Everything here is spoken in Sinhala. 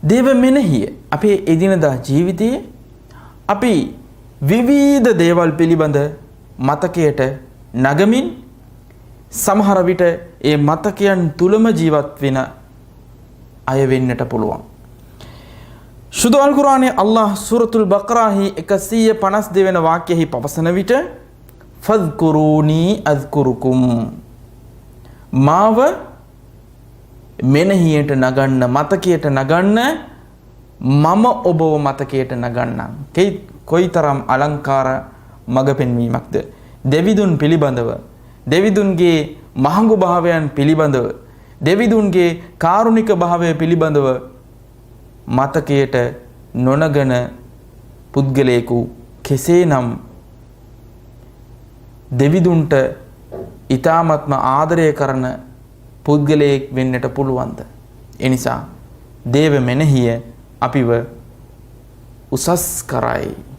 දේව මෙනෙහිය අපේ එදිනදා ජීවිතයේ අපි විවිධ දේවල් පිළිබඳ මතකයට නගමින් සමහර විට ඒ මතකයන් තුලම ජීවත් වෙන අය වෙන්නට පුළුවන්. සුදු අල් කුර්ආනයේ අල්ලාහ් සූරතුල් බක්රාහි 152 වෙනි වාක්‍යයෙහි පවසන විට ෆද්කුරූනි අස්කුරුකුම් මාව මෙනෙහියට නගන්න මතකයට නගන්න මම ඔබව මතකයට නගන්නම්. කොයිතරම් අලංකාර මඟ පෙන්වීමක්ද. දෙවිදුන් පිළිබඳව දෙවිදුන්ගේ මහඟු භාවයන් පිළිබඳව දෙවිදුන්ගේ කාරුණික භාවය පිළිබඳව මතකයට නොනගන පුද්ගලයෙකු කෙසේනම් දෙවිදුන්ට ඊ타මත්ම ආදරය කරන පුද්ගලයෙක් වෙන්නට පුළුවන්ද? එනිසා දේව මෙනෙහිය අපිව උසස් කරයි.